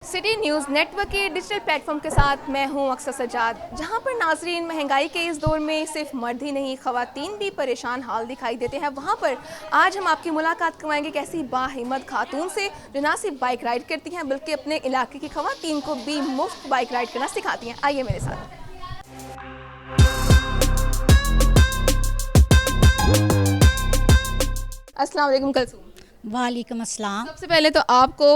City news network के digital platform के साथ मैं हूं अक्सर सजाद, जहां पर नाजरीन महंगाई के इस दौर में सिर्फ मर्द ही नहीं खवातीन भी परेशान हाल दिखाई देते हैं। वहां पर आज हम आपकी मुलाकात करवाएंगे एक ऐसी बाहिम्मत खातून से जो ना सिर्फ बाइक राइड करती हैं बल्कि अपने इलाके की खवातीन को भी मुफ्त बाइक राइड करना सिखाती हैं। आइए मेरे साथ। अस्सलाम वालेकुम कलसूम। वालेकुम अस्सलाम। सबसे पहले तो आपको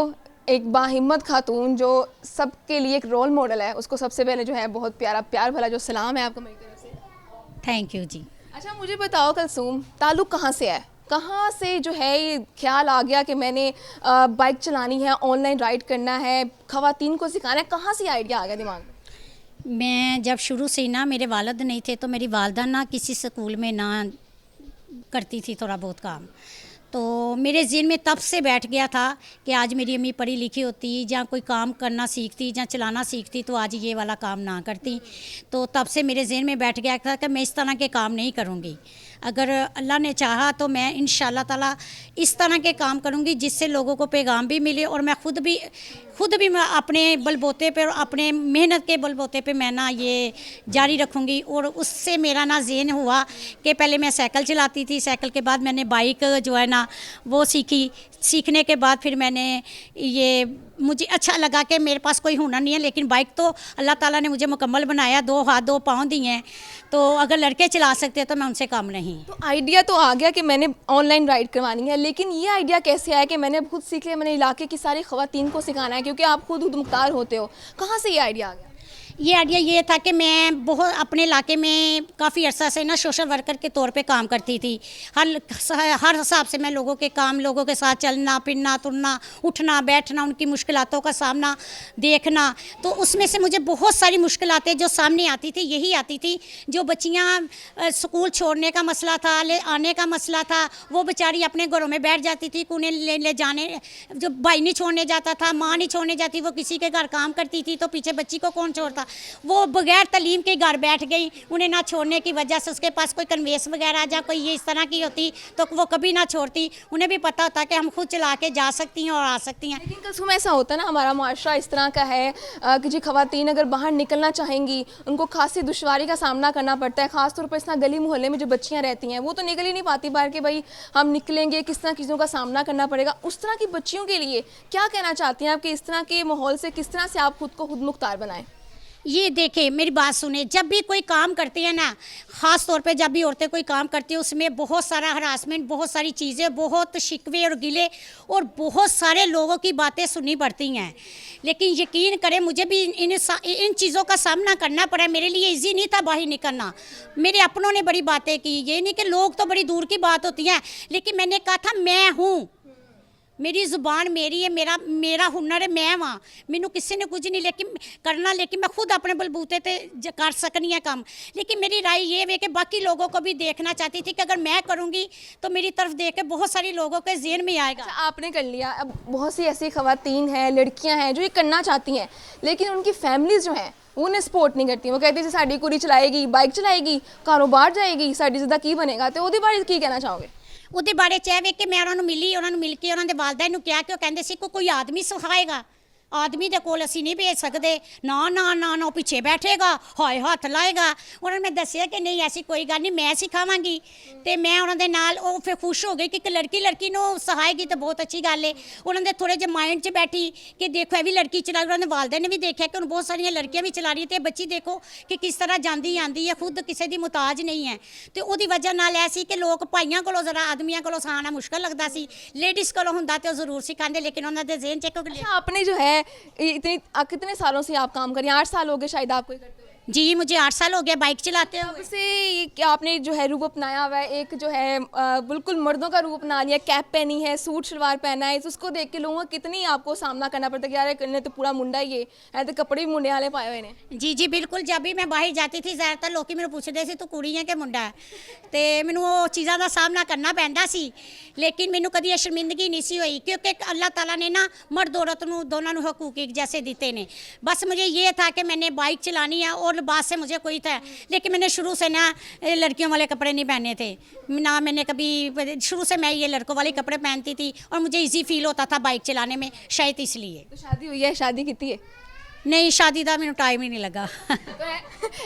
एक बाहिम्मत खातून जो सबके लिए एक रोल मॉडल है, उसको सबसे पहले जो है बहुत प्यारा प्यार भला जो सलाम है आपको मेरी तरफ से। थैंक यू जी। अच्छा मुझे बताओ कलसूम, ताल्लुक़ कहाँ से है, कहाँ से जो है ये ख्याल आ गया कि मैंने बाइक चलानी है, ऑनलाइन राइड करना है, खवातीन को सिखाना है, कहाँ से आइडिया आ गया दिमाग में? मैं जब शुरू से ना मेरे वालिद नहीं थे तो मेरी वालदा ना किसी स्कूल में ना करती थी थोड़ा बहुत काम, तो मेरे ज़हन में तब से बैठ गया था कि आज मेरी अम्मी पढ़ी लिखी होती या कोई काम करना सीखती या चलाना सीखती तो आज ये वाला काम ना करती। तो तब से मेरे ज़हन में बैठ गया था कि मैं इस तरह के काम नहीं करूँगी। अगर अल्लाह ने चाहा तो मैं इंशाअल्लाह ताला इस तरह के काम करूँगी जिससे लोगों को पैगाम भी मिले और मैं खुद भी मैं अपने बलबोते पे और अपने मेहनत के बलबोते पे मैं ना ये जारी रखूँगी। और उससे मेरा ना ज़हन हुआ कि पहले मैं साइकिल चलाती थी, साइकिल के बाद मैंने बाइक जो है ना वो सीखी। सीखने के बाद फिर मैंने ये मुझे अच्छा लगा कि मेरे पास कोई हुनर नहीं है लेकिन बाइक तो अल्लाह ताला ने मुझे मुकम्मल बनाया, 2 हाथ 2 पाँव दिए हैं, तो अगर लड़के चला सकते हैं तो मैं उनसे कम नहीं। तो आइडिया तो आ गया कि मैंने ऑनलाइन राइड करवानी है, लेकिन ये आइडिया कैसे आया कि मैंने खुद सीख लिया, मैंने इलाके की सारी खवातीन को सिखाना है, क्योंकि आप खुद उद्मुख्तार होते हो। कहाँ से ये आइडिया आ गया? ये आइडिया ये था कि मैं बहुत अपने इलाके में काफ़ी अर्सा से ना सोशल वर्कर के तौर पे काम करती थी। हर हिसाब से मैं लोगों के काम, लोगों के साथ चलना फिरना, तुरना उठना बैठना, उनकी मुश्किलातों का सामना देखना, तो उसमें से मुझे बहुत सारी मुश्किलातें जो सामने आती थी यही आती थी। जो बच्चियाँ स्कूल छोड़ने का मसला था, आने का मसला था, वो बेचारी अपने घरों में बैठ जाती थी, उन्हें ले जाने, जो भाई नहीं छोड़ने जाता था, माँ नहीं छोड़ने जाती, वो किसी के घर काम करती थी तो पीछे बच्ची को कौन छोड़ता, वो बगैर तालीम के घर बैठ गई। उन्हें ना छोड़ने की वजह से उसके पास कोई कन्वेस वगैरह या कोई ये इस तरह की होती तो वो कभी ना छोड़ती। उन्हें भी पता होता कि हम खुद चला के जा सकती हैं और आ सकती हैं। लेकिन कलसूम ऐसा होता है ना, हमारा माशरा इस तरह का है कि जी खवातीन अगर बाहर निकलना चाहेंगी उनको खासी दुश्वारी का सामना करना पड़ता है। ख़ासतौर पर इस तरह गली मोहल्ले में जो बच्चियाँ रहती हैं वो तो निकल ही नहीं पाती बाहर के, भाई हम निकलेंगे किस तरह चीज़ों का सामना करना पड़ेगा। उस तरह की बच्चियों के लिए क्या कहना चाहती हैं आप कि इस तरह के माहौल से किस तरह से आप खुद को खुद मुख्तार बनाएं? ये देखें, मेरी बात सुने, जब भी कोई काम करती है ना, ख़ास तौर पे जब भी औरतें कोई काम करती है उसमें बहुत सारा हरासमेंट, बहुत सारी चीज़ें, बहुत शिकवे और गिले और बहुत सारे लोगों की बातें सुननी पड़ती हैं। लेकिन यकीन करें मुझे भी इन चीज़ों का सामना करना पड़ा। मेरे लिए इजी नहीं था बाहर निकलना। मेरे अपनों ने बड़ी बातें की, ये नहीं कि लोग तो बड़ी दूर की बात होती हैं, लेकिन मैंने कहा था मैं हूँ, मेरी ज़ुबान मेरी है, मेरा हुनर है, मैं वहाँ मैनू किसी ने कुछ नहीं लेकिन करना, लेकिन मैं खुद अपने बलबूते पे कर सकनी है काम। लेकिन मेरी राय ये है कि बाकी लोगों को भी देखना चाहती थी कि अगर मैं करूँगी तो मेरी तरफ देख के बहुत सारी लोगों के ज़हन में आएगा। अच्छा, आपने कर लिया, अब बहुत सी ऐसी खवातीन हैं, लड़कियां हैं जो ये करना चाहती हैं लेकिन उनकी फैमिलीज़ जो हैं वो उन्हें सपोर्ट नहीं करती। वो कहती है साड़ी कुड़ी चलाएगी, बाइक चलाएगी, कारोबार जाएगी, साड़ी ज़्यादा की बनेगा। तो ਉਹਦੇ ਬਾਰੇ ਕੀ कहना चाहोगे? ਉਹਦੇ ਬਾਰੇ ਚ ਇਹ ਵੇ ਕਿ ਮੈਂ ਉਹਨਾਂ ਨੂੰ ਮਿਲੀ, ਉਹਨਾਂ ਨੂੰ ਮਿਲ ਕੇ ਉਹਨਾਂ ਦੇ ਵਾਲदैन ਨੂੰ ਕਿਹਾ ਕਿ ਉਹ ਕਹਿੰਦੇ ਸੀ ਕੋਈ ਆਦਮੀ ਸਿਖਾਏਗਾ, आदमी के कोल असी नहीं भेज सकते, ना ना ना ना पिछे बैठेगा, हाय हाथ लाएगा। उन्होंने मैं दसिया कि नहीं ऐसी कोई गल नहीं, मैं सिखावांगी। तो मैं उन्होंने नाल वो फिर खुश हो गई कि लड़की नू सिखाएगी तो बहुत अच्छी गल है। उन्होंने थोड़े जे माइंड च बैठी कि देखो ये भी लड़की चला, उन्होंने वालदे ने भी देखा कि बहुत सारिया लड़कियां भी चला रही है, बच्ची देखो कि किस तरह जाती आती है, खुद किसी की मुताज नहीं है। तो वो वजह नाल ऐसी कि लोग भाइयों को जरा आदमियों को सिखाना मुश्किल लगता सी, लेडीज़ को होंदा तो जरूर सिखाते, लेकिन उन्होंने ज़हन च आपने जो है कितने सालों से आप काम कर रही हैं? 8 साल हो गए शायद आपको करते हुए। जी मुझे 8 साल हो गया बाइक चलाते हुए। उससे क्या आपने जो है रूप अपनाया हुआ है, एक जो है बिल्कुल मर्दों का रूप अपना लिया, कैप पहनी है, सूट शलवार पहना है, तो उसको देख के लोगों को कितनी आपको सामना करना पड़ता है कि यार करने तो पूरा मुंडा ही है, तो कपड़े भी मुंडे वाले पाए हुए ने। जी जी बिल्कुल, जब भी मैं बाहर जाती थी ज़्यादातर लोग मैंने पूछते थे तू कुड़ी है कि मुंडा है, तो मैंने वो चीज़ों का सामना करना पैंदा सी, लेकिन मैंने कभी ये शर्मिंदगी नहीं सी हुई क्योंकि अल्लाह ताला ने ना मर्द औरत दोनों हकूक एक जैसे दिते ने। बस मुझे ये था कि मैंने बाइक चलानी है और लिबास से मुझे कोई था, लेकिन मैंने शुरू से ना लड़कियों वाले कपड़े नहीं पहने थे ना, मैंने कभी शुरू से मैं ये लड़कों वाले कपड़े पहनती थी और मुझे इजी फील होता था बाइक चलाने में, शायद इसलिए। तो शादी हुई है, शादी की है? नहीं, शादी का मैंने टाइम ही नहीं लगा। तो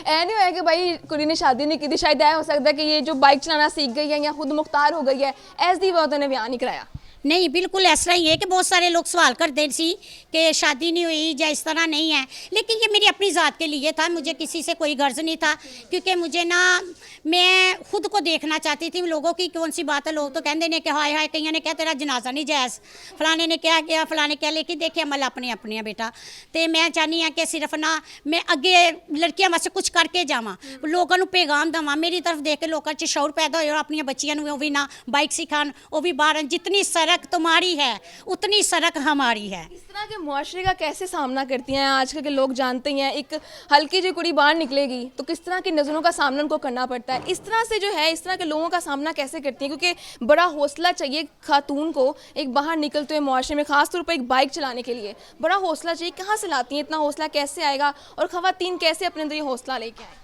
ऐ नहीं होया कि भाई कुड़ी ने शादी नहीं की थी, शायद ऐ हो सकता है कि ये जो बाइक चलाना सीख गई है या खुद मुख्तार हो गई है, ऐस दी वजह ने ब्याह नहीं कराया? नहीं, बिल्कुल ऐसा ही है कि बहुत सारे लोग सवाल करते सी कि शादी नहीं हुई या इस तरह नहीं है, लेकिन ये मेरी अपनी ज़ात के लिए था, मुझे किसी से कोई गर्ज नहीं था, क्योंकि मुझे ना, मैं खुद को देखना चाहती थी। लोगों की कौन सी बात है, लोग तो कहते हैं कि हाय हाय, कईयों ने क्या तेरा जनाजा नहीं जायज़, फलाने ने क्या किया, फलाने क्या, लेकिन देखिए अमल अपने अपने है बेटा। तो मैं चाहनी हाँ कि सिर्फ ना मैं अगे लड़कियां वास्ते कुछ करके जावां, लोगों को पैगाम देवां, मेरी तरफ देख के लोगों च शौर पैदा हो और अपन बच्चियों भी ना बाइक सिखान, वो भी बाहर। जितनी सड़क तुम्हारी है उतनी सड़क हमारी है। इस तरह के मुआशरे का कैसे सामना करती हैं आजकल के लोग? जानते हैं एक हल्की जो कुड़ी बाहर निकलेगी तो किस तरह की नज़रों का सामना उनको करना पड़ता है, इस तरह से जो है इस तरह के लोगों का सामना कैसे करती हैं? क्योंकि बड़ा हौसला चाहिए खातून को एक बाहर निकलते हुए मुआशरे में, ख़ासतौर पर एक बाइक चलाने के लिए बड़ा हौसला चाहिए। कहाँ से लाती हैं इतना हौसला, कैसे आएगा और ख़वातीन कैसे अपने अंदर ये हौसला लेके आए?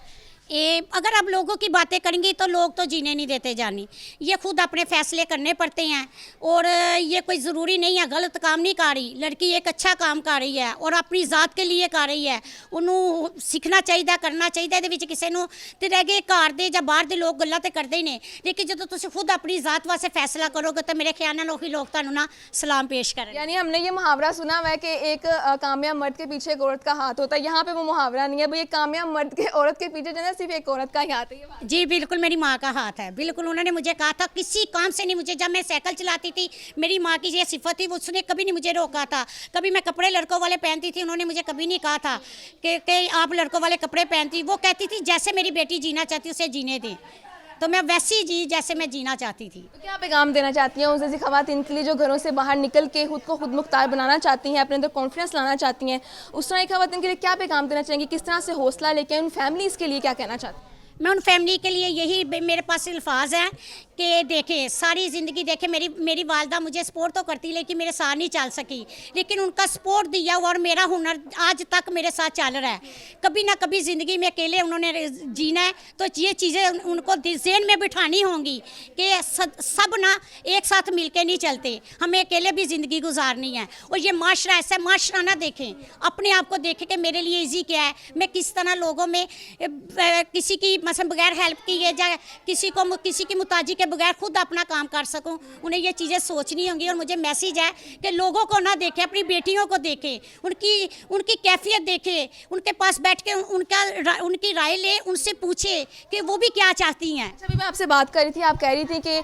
अगर आप लोगों की बातें करेंगी तो लोग तो जीने नहीं देते जानी, ये खुद अपने फैसले करने पड़ते हैं। और ये कोई ज़रूरी नहीं है गलत काम नहीं कर रही लड़की, एक अच्छा काम कर रही है और अपनी ज़ात के लिए कर रही है, उन्होंने सीखना चाहिए, करना चाहिए। ये किसी को तो रह गए घर दे या बाहर के लोग गल्लां तो करते ही ने, लेकिन जो तुम खुद अपनी ज़ात वास्ते फैसला करोगे तो मेरे ख्याल नाल लोग तुहानू ना सलाम पेश करें। यानी हमने ये मुहावरा सुना हुआ है कि एक कामयाब मर्द के पीछे एक औरत का हाथ होता है, यहाँ पे वो मुहावरा नहीं है भाई, एक कामयाब मर्द के औरत के पीछे जो है सिर्फ एक औरत का ही हाथ है। ये बात जी बिल्कुल मेरी माँ का हाथ है, बिल्कुल। उन्होंने मुझे कहा था किसी काम से नहीं, मुझे जब मैं साइकिल चलाती थी मेरी माँ की ये सिफत थी, उसने कभी नहीं मुझे रोका था। कभी मैं कपड़े लड़कों वाले पहनती थी, उन्होंने मुझे कभी नहीं कहा था कि आप लड़कों वाले कपड़े पहनती। वो कहती थी जैसे मेरी बेटी जीना चाहती उसे जीने दें, तो मैं वैसी जी जैसे मैं जीना चाहती थी। तो क्या पैगाम देना चाहती हैं उस जैसी ख़वातीन के लिए जो घरों से बाहर निकल के खुद को खुद मुख्तार बनाना चाहती हैं, अपने अंदर कॉन्फिडेंस लाना चाहती हैं, उस तरह की ख़वातीन के लिए क्या पैगाम देना चाहेंगी? किस तरह से हौसला लेके उन फैमिलीज़ के लिए क्या कहना चाहती हैं? मैं उन फैमिली के लिए यही मेरे पास अल्फाज हैं कि देखें सारी ज़िंदगी देखें, मेरी वालदा मुझे सपोर्ट तो करती लेकिन मेरे साथ नहीं चल सकी, लेकिन उनका सपोर्ट दिया और मेरा हुनर आज तक मेरे साथ चल रहा है। कभी ना कभी ज़िंदगी में अकेले उन्होंने जीना है, तो ये चीज़ें उनको ज़हन में बिठानी होंगी कि सब ना एक साथ मिल के नहीं चलते, हमें अकेले भी ज़िंदगी गुजारनी है। और ये माशरा ऐसा माशरा ना देखें, अपने आप को देखें कि मेरे लिए ईजी क्या है, मैं किस तरह लोगों में किसी की मतलब बगैर हेल्प किए या किसी की मुताजी के बगैर खुद अपना काम कर सकूं। उन्हें ये चीज़ें सोचनी होंगी। और मुझे मैसेज है कि लोगों को ना देखें, अपनी बेटियों को देखें, उनकी कैफियत देखें, उनके पास बैठ के उनकी राय ले, उनसे पूछे कि वो भी क्या चाहती हैं। अभी मैं आपसे बात कर रही थी, आप कह रही थी कि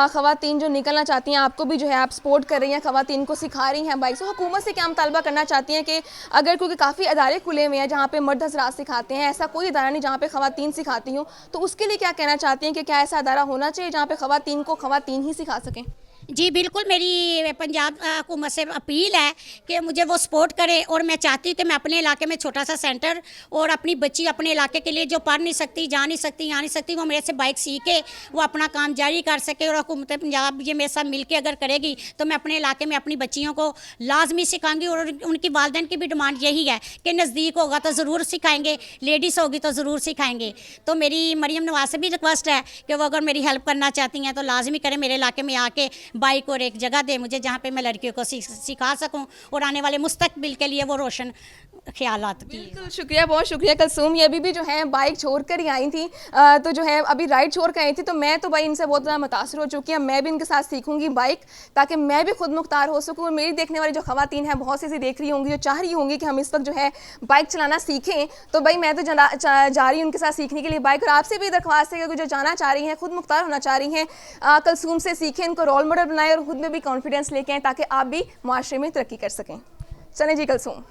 ख़वातीन जो निकलना चाहती हैं आपको भी जो है आप सपोर्ट कर रही हैं, ख़वातीन को सिखा रही हैं बाइक। तो हुकूमत से क्या मुतालबा करना चाहती हैं कि अगर क्योंकि काफ़ी अदारे खुले हुए हैं जहाँ पे मर्द हज़रात सिखाते हैं, ऐसा कोई अदारा नहीं जहाँ पे ख़वातीन सिखाती हूँ, तो उसके लिए क्या कहना चाहती हैं कि क्या ऐसा अदारा होना चाहिए जहाँ पे ख़वातीन को ख़वातीन ही सिखा सकें? जी बिल्कुल, मेरी पंजाब हुकूमत से अपील है कि मुझे वो सपोर्ट करे। और मैं चाहती हूँ कि मैं अपने इलाके में छोटा सा सेंटर और अपनी बच्ची अपने इलाके के लिए जो पढ़ नहीं सकती, जा नहीं सकती, यहाँ नहीं सकती, वो मेरे से बाइक सीख के वो अपना काम जारी कर सके। और हुकूमत पंजाब ये मेरे साथ मिल के अगर करेगी तो मैं अपने इलाके में अपनी बच्चियों को लाजमी सिखाऊंगी। और उनकी वालदैन की भी डिमांड यही है कि नज़दीक होगा तो ज़रूर सिखाएँगे, लेडीज़ होगी तो ज़रूर सिखाएँगे। तो मेरी मरियम नवाज से भी रिक्वेस्ट है कि वो अगर मेरी हेल्प करना चाहती हैं तो लाजमी करें, मेरे इलाके में आके बाइक और एक जगह दे मुझे जहाँ पे मैं लड़कियों को सिखा सकूं और आने वाले मुस्तकबिल के लिए वो रोशन ख्यालात की। बिल्कुल शुक्रिया, बहुत शुक्रिया कलसूम। ये अभी भी जो है बाइक छोड़ कर ही आई थी, तो जो है अभी राइड छोड़ कर आई थी, तो मैं तो भाई इनसे बहुत ज़्यादा मुतासर हो चुकी हूँ। मैं भी इनके साथ सीखूंगी बाइक ताकि मैं भी खुद मुख्तार हो सकूँ। और मेरी देखने वाली जो ख़वातीन हैं बहुत सी ऐसी देख रही होंगी जो चाह रही होंगी कि हम इस वक्त जो है बाइक चलाना सीखें, तो भाई मैं तो जा रही हूँ उनके साथ सीखने के लिए बाइक। और आपसे भी दरख्वास्त है कि जो जाना चाह रही हैं, खुद मुख्तार होना चाह रही हैं, कलसूम से सीखें, इनको रोल मॉडल बनाएं और खुद में भी कॉन्फिडेंस लेके आएँ ताकि आप भी माशरे में तरक्की कर सकें। चलें जी कलसूम।